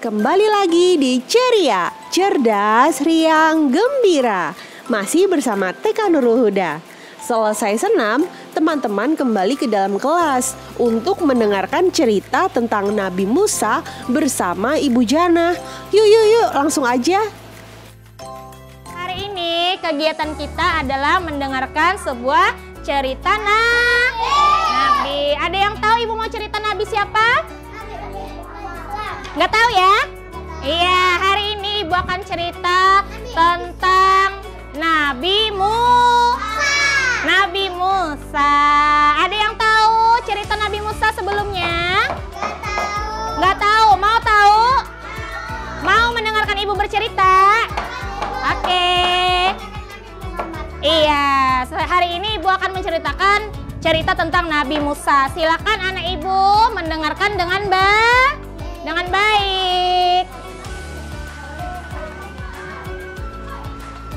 Kembali lagi di Ceria, Cerdas, Riang, Gembira. Masih bersama TK Nurul Huda. Selesai senam, teman-teman kembali ke dalam kelas untuk mendengarkan cerita tentang Nabi Musa bersama Ibu Jana. Yuk, langsung aja. Hari ini kegiatan kita adalah mendengarkan sebuah cerita Nabi. Ada yang tahu Ibu mau cerita Nabi siapa? Nggak tahu ya? Iya, hari ini Ibu akan cerita tentang Nabi Musa. Ada yang tahu cerita Nabi Musa sebelumnya? Nggak tahu. Mau tahu? Mau mendengarkan Ibu bercerita? Oke. Iya, hari ini Ibu akan menceritakan cerita tentang Nabi Musa. Silakan anak Ibu mendengarkan dengan baik.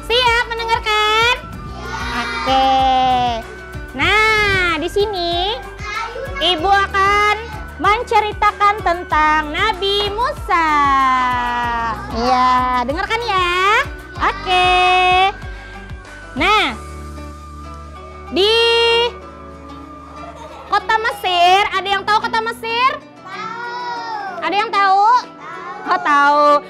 Siap mendengarkan? Oke. Nah, di sini Ibu akan menceritakan tentang Nabi Musa. Ya, dengarkan ya. Oke. Nah, di kota Mesir, ada yang tahu kota Mesir? Ada yang tahu? Oh, tahu.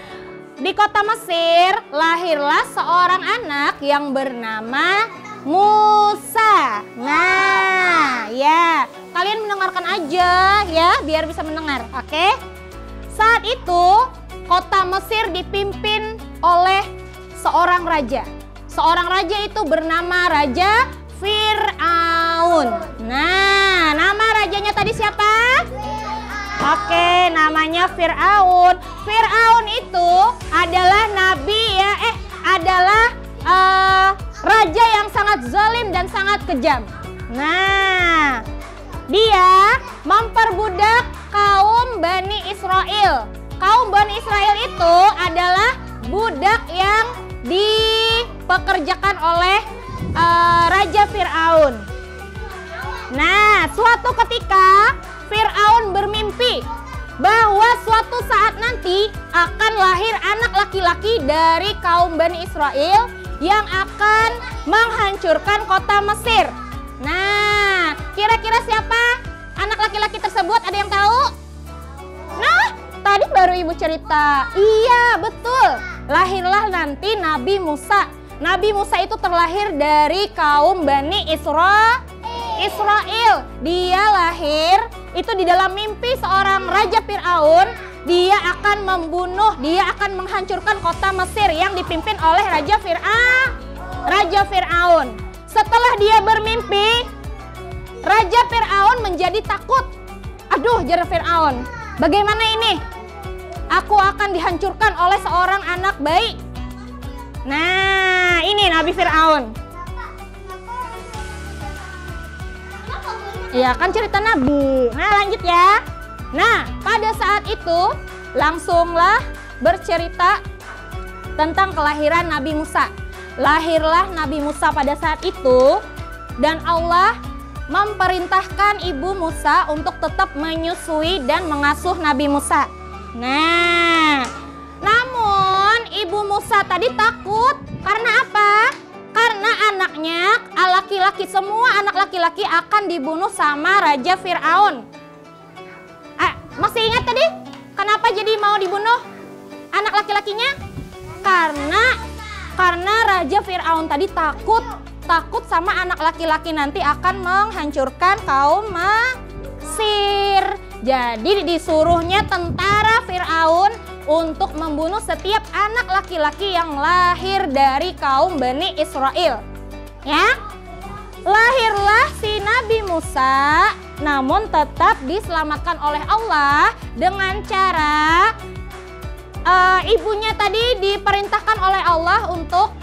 Di kota Mesir lahirlah seorang anak yang bernama Musa. Nah, ya, kalian mendengarkan aja ya, biar bisa mendengar, oke? Saat itu, kota Mesir dipimpin oleh seorang raja. Seorang raja itu bernama Raja Fir'aun. Nah, nama rajanya tadi siapa? Oke, namanya Fir'aun. Fir'aun itu adalah adalah raja yang sangat zalim dan sangat kejam. Nah, dia memperbudak kaum Bani Israel. Kaum Bani Israel itu adalah budak yang dipekerjakan oleh Raja Fir'aun. Nah, suatu ketika Fir'aun bermimpi bahwa suatu saat nanti akan lahir anak laki-laki dari kaum Bani Israel yang akan menghancurkan kota Mesir. Nah, kira-kira siapa anak laki-laki tersebut? Ada yang tahu? Nah, tadi baru Ibu cerita. Iya, betul. Lahirlah nanti Nabi Musa. Nabi Musa itu terlahir dari kaum Bani Israel. Dia lahir itu di dalam mimpi seorang Raja Fir'aun. Dia akan menghancurkan kota Mesir yang dipimpin oleh Raja Fir'aun. Setelah dia bermimpi, Raja Fir'aun menjadi takut. Aduh, jar Fir'aun, bagaimana ini? Aku akan dihancurkan oleh seorang anak bayi. Nah, ini Nabi Fir'aun. Ya, kan cerita Nabi. Nah, lanjut ya. Nah, pada saat itu langsunglah bercerita tentang kelahiran Nabi Musa. Lahirlah Nabi Musa pada saat itu, dan Allah memerintahkan Ibu Musa untuk tetap menyusui dan mengasuh Nabi Musa. Nah, namun Ibu Musa tadi takut. Karena apa? Karena anaknya, semua anak laki-laki akan dibunuh sama Raja Fir'aun. Masih ingat tadi? Kenapa jadi mau dibunuh anak laki-lakinya? Karena Raja Fir'aun tadi takut sama anak laki-laki nanti akan menghancurkan kaum Mesir. Jadi disuruhnya tentara Fir'aun untuk membunuh setiap anak laki-laki yang lahir dari kaum Bani Israel. Ya, lahirlah si Nabi Musa, namun tetap diselamatkan oleh Allah dengan cara ibunya tadi diperintahkan oleh Allah untuk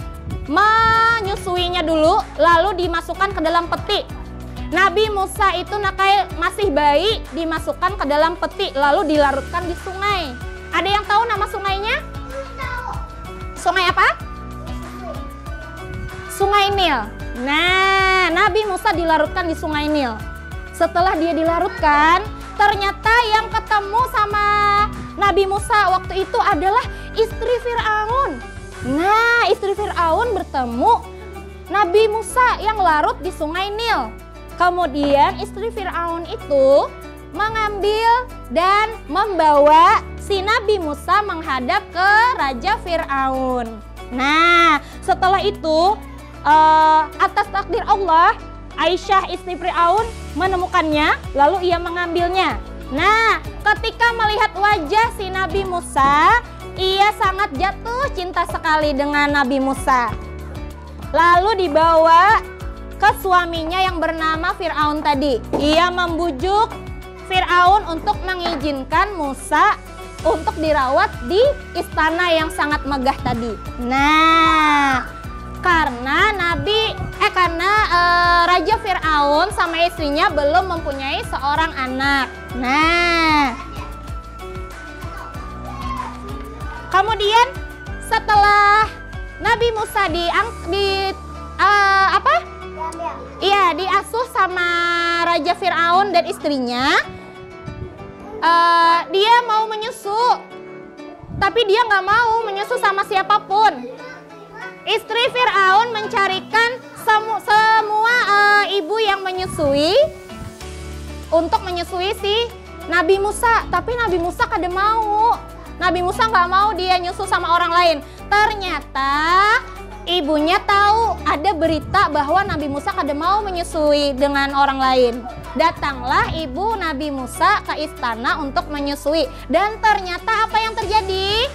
menyusuinya dulu, lalu dimasukkan ke dalam peti. Nabi Musa itu masih bayi, dimasukkan ke dalam peti, lalu dilarutkan di sungai. Ada yang tahu nama sungainya? Sungai apa? Sungai Nil. Nah, Nabi Musa dilarutkan di Sungai Nil. Setelah dia dilarutkan, ternyata yang ketemu sama Nabi Musa waktu itu adalah istri Fir'aun. Nah, istri Fir'aun bertemu Nabi Musa yang larut di sungai Nil. Kemudian istri Fir'aun itu mengambil dan membawa si Nabi Musa menghadap ke Raja Fir'aun. Nah, setelah itu atas takdir Allah, Aisyah istri Fir'aun menemukannya, lalu ia mengambilnya. Nah, ketika melihat wajah si Nabi Musa, ia sangat jatuh cinta sekali dengan Nabi Musa. Lalu dibawa ke suaminya yang bernama Fir'aun tadi. Ia membujuk Fir'aun untuk mengizinkan Musa untuk dirawat di istana yang sangat megah tadi. Nah, karena Raja Fir'aun sama istrinya belum mempunyai seorang anak. Nah, kemudian setelah Nabi Musa diasuh sama Raja Fir'aun dan istrinya, dia mau menyusu, tapi dia nggak mau menyusu sama siapapun. Istri Fir'aun mencarikan semua ibu yang menyusui untuk menyusui si Nabi Musa, tapi Nabi Musa kada mau. Nabi Musa nggak mau dia nyusu sama orang lain. Ternyata ibunya tahu ada berita bahwa Nabi Musa kada mau menyusui dengan orang lain. Datanglah ibu Nabi Musa ke istana untuk menyusui. Dan ternyata apa yang terjadi?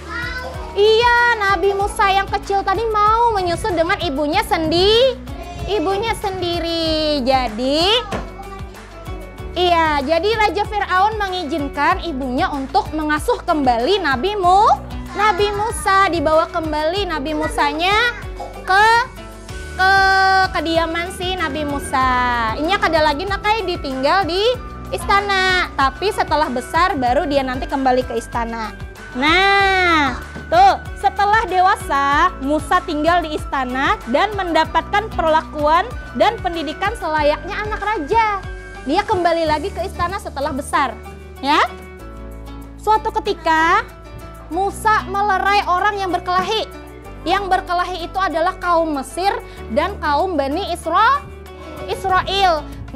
Iya, Nabi Musa yang kecil tadi mau menyusu dengan ibunya sendiri. Jadi Raja Fir'aun mengizinkan ibunya untuk mengasuh kembali Nabi Musa. Dibawa kembali Nabi Musanya ke kediaman si Nabi Musa. Ini kada lagi nakai ditinggal di istana, tapi setelah besar baru dia nanti kembali ke istana. Nah, tuh setelah dewasa Musa tinggal di istana dan mendapatkan perlakuan dan pendidikan selayaknya anak raja. Dia kembali lagi ke istana setelah besar, ya. Suatu ketika Musa melerai orang yang berkelahi. Yang berkelahi itu adalah kaum Mesir dan kaum Bani Israel.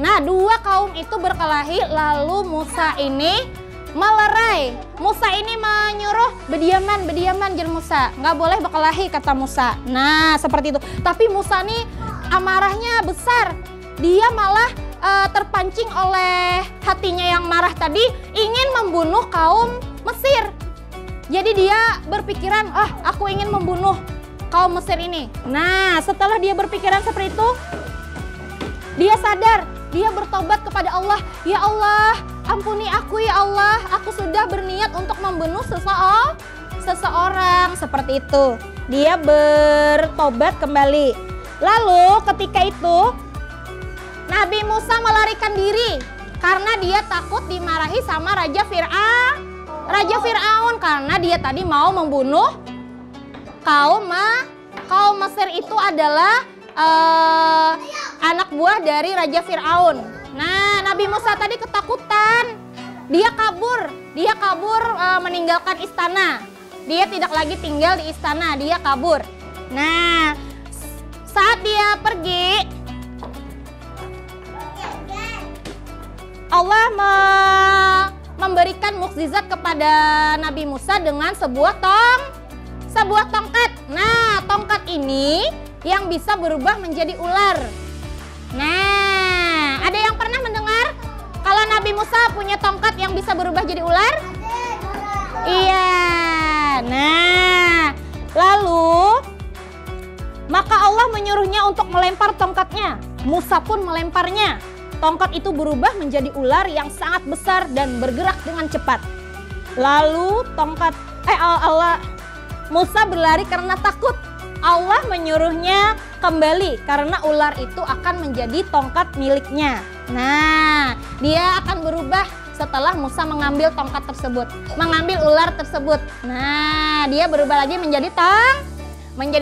Nah, dua kaum itu berkelahi, lalu Musa ini melerai. Musa ini menyuruh bediaman jen Musa. Nggak boleh berkelahi, kata Musa. Nah, seperti itu. Tapi Musa ini amarahnya besar. Dia malah terpancing oleh hatinya yang marah tadi, ingin membunuh kaum Mesir. Jadi dia berpikiran, aku ingin membunuh kaum Mesir ini. Nah, setelah dia berpikiran seperti itu, dia sadar, dia bertobat kepada Allah. Ya Allah, ampuni aku ya Allah, aku sudah berniat untuk membunuh seseorang. Seperti itu. Dia bertobat kembali. Lalu ketika itu, Nabi Musa melarikan diri karena dia takut dimarahi sama Raja Fir'aun karena dia tadi mau membunuh kaum Mesir. Itu adalah anak buah dari Raja Fir'aun. Nah, Nabi Musa tadi ketakutan. Dia kabur meninggalkan istana. Dia tidak lagi tinggal di istana, dia kabur. Nah, saat dia pergi, Allah memberikan mukjizat kepada Nabi Musa dengan sebuah tongkat. Nah, tongkat ini yang bisa berubah menjadi ular. Nah, ada yang pernah mendengar kalau Nabi Musa punya tongkat yang bisa berubah jadi ular? Iya. Nah, lalu maka Allah menyuruhnya untuk melempar tongkatnya. Musa pun melemparnya. Tongkat itu berubah menjadi ular yang sangat besar dan bergerak dengan cepat. Lalu Musa berlari karena takut. Allah menyuruhnya kembali karena ular itu akan menjadi tongkat miliknya. Nah, dia akan berubah setelah Musa mengambil tongkat tersebut, mengambil ular tersebut. Nah, dia berubah lagi menjadi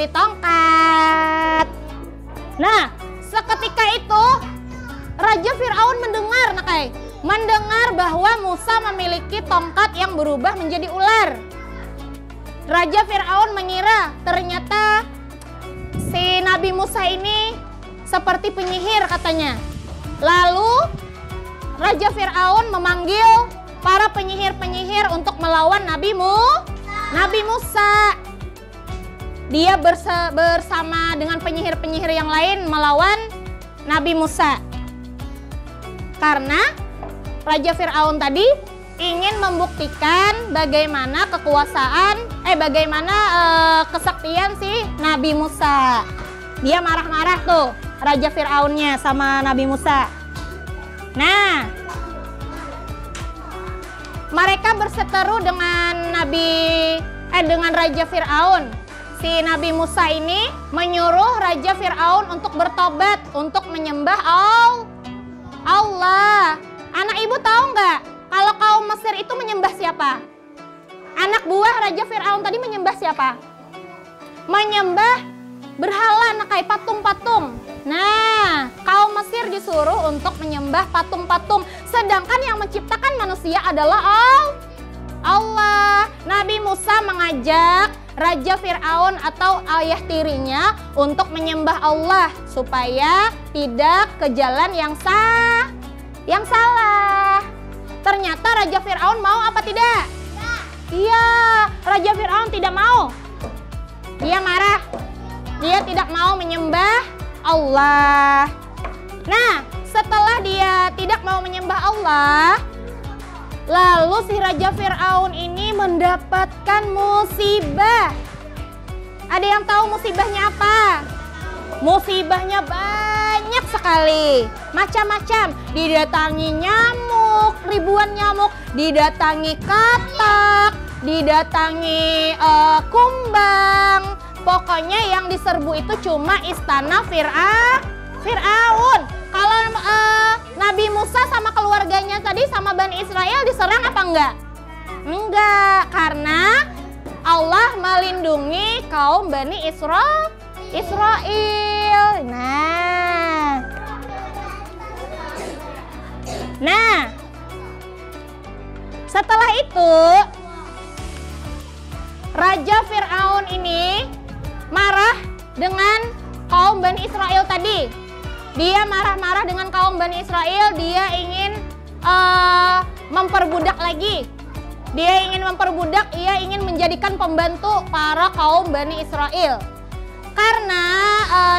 tongkat. Nah, seketika itu Raja Fir'aun mendengar, mendengar bahwa Musa memiliki tongkat yang berubah menjadi ular. Raja Fir'aun mengira ternyata si Nabi Musa ini seperti penyihir katanya. Lalu Raja Fir'aun memanggil para penyihir-penyihir untuk melawan Nabi Musa. Dia bersama dengan penyihir-penyihir yang lain melawan Nabi Musa. Karena Raja Fir'aun tadi ingin membuktikan bagaimana kesaktian si Nabi Musa. Dia marah-marah tuh Raja Fir'aunnya sama Nabi Musa. Nah, mereka berseteru dengan dengan Raja Fir'aun. Si Nabi Musa ini menyuruh Raja Fir'aun untuk bertobat, untuk menyembah Allah. Anak ibu tahu nggak kalau kaum Mesir itu menyembah siapa? Anak buah Raja Fir'aun tadi menyembah siapa? Menyembah berhala, kayak patung-patung. Nah, kaum Mesir disuruh untuk menyembah patung-patung. Sedangkan yang menciptakan manusia adalah Allah. Nabi Musa mengajak Raja Fir'aun atau ayah tirinya untuk menyembah Allah supaya tidak ke jalan yang salah. Ternyata Raja Fir'aun mau apa tidak? Iya, Raja Fir'aun tidak mau. Dia marah. Dia tidak mau menyembah Allah. Nah, setelah dia tidak mau menyembah Allah, lalu si Raja Fir'aun ini mendapatkan musibah. Ada yang tahu musibahnya apa? Musibahnya banyak sekali, macam-macam. Didatangi nyamuk, ribuan nyamuk, didatangi katak, didatangi kumbang. Pokoknya yang diserbu itu cuma istana Fir'aun. Kalau Nabi Musa sama keluarganya tadi sama Bani Israel diserang apa enggak? Enggak, karena Allah melindungi kaum Bani Israel. Nah, setelah itu Raja Fir'aun ini marah dengan kaum Bani Israel tadi. Dia marah-marah dengan kaum Bani Israel. Dia ingin memperbudak lagi. Dia ingin menjadikan pembantu para kaum Bani Israel. Karena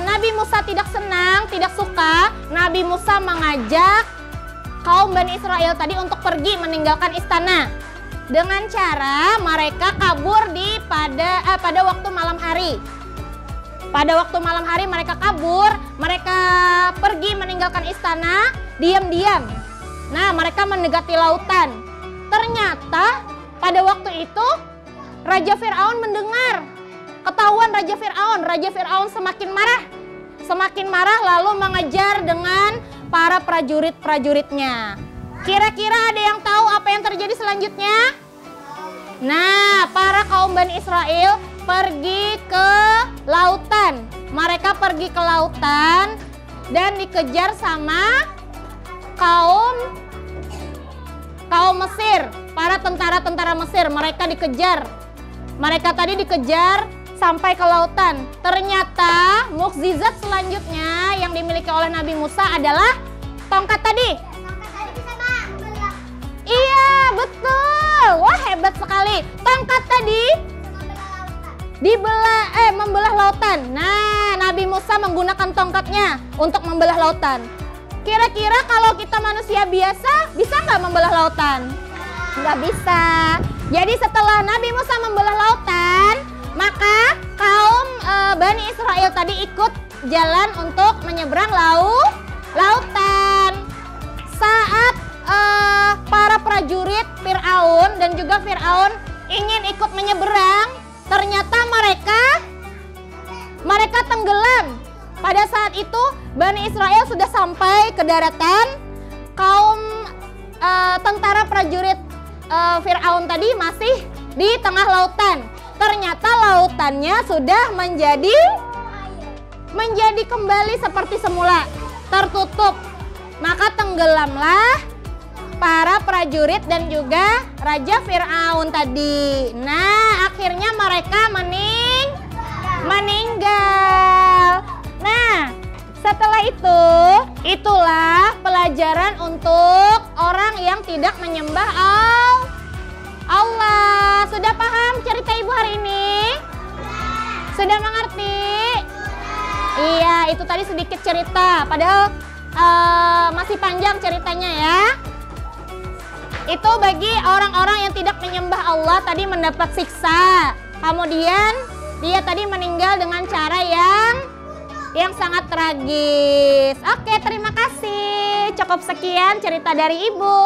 Nabi Musa tidak senang, tidak suka, Nabi Musa mengajak kaum Bani Israel tadi untuk pergi meninggalkan istana dengan cara mereka kabur pada waktu malam hari. Pada waktu malam hari mereka kabur, mereka pergi meninggalkan istana diam-diam. Nah, mereka mendekati lautan. Ternyata pada waktu itu Raja Fir'aun mendengar. Ketahuan Raja Fir'aun semakin marah lalu mengejar dengan para prajurit-prajuritnya. Kira-kira ada yang tahu apa yang terjadi selanjutnya? Nah, para kaum Bani Israel pergi ke lautan. Mereka pergi ke lautan dan dikejar sama kaum Mesir, para tentara-tentara Mesir. Mereka dikejar. Mereka tadi dikejar sampai ke lautan. Ternyata mukjizat selanjutnya yang dimiliki oleh Nabi Musa adalah tongkat tadi. Iya, betul. Wah, hebat sekali. Tongkat tadi membelah lautan. Nah, Nabi Musa menggunakan tongkatnya untuk membelah lautan. Kira-kira kalau kita manusia biasa, bisa nggak membelah lautan? Nggak bisa. Jadi setelah Nabi Musa membelah lautan, maka kaum Bani Israel tadi ikut jalan untuk menyeberang lautan. Saat para prajurit Fir'aun dan juga Fir'aun ingin ikut menyeberang, ternyata mereka tenggelam. Pada saat itu Bani Israel sudah sampai ke daratan. Kaum tentara prajurit Fir'aun tadi masih di tengah lautan. Ternyata lautannya sudah menjadi kembali seperti semula, tertutup. Maka tenggelamlah para prajurit dan juga Raja Fir'aun tadi. Nah, akhirnya mereka meninggal. Nah, setelah itu, itulah pelajaran untuk orang yang tidak menyembah Allah. Sudah paham cerita Ibu hari ini? Sudah mengerti? Iya, itu tadi sedikit cerita. Padahal masih panjang ceritanya ya. Itu bagi orang-orang yang tidak menyembah Allah tadi mendapat siksa. Kemudian dia tadi meninggal dengan cara yang sangat tragis. Oke, terima kasih. Cukup sekian cerita dari Ibu.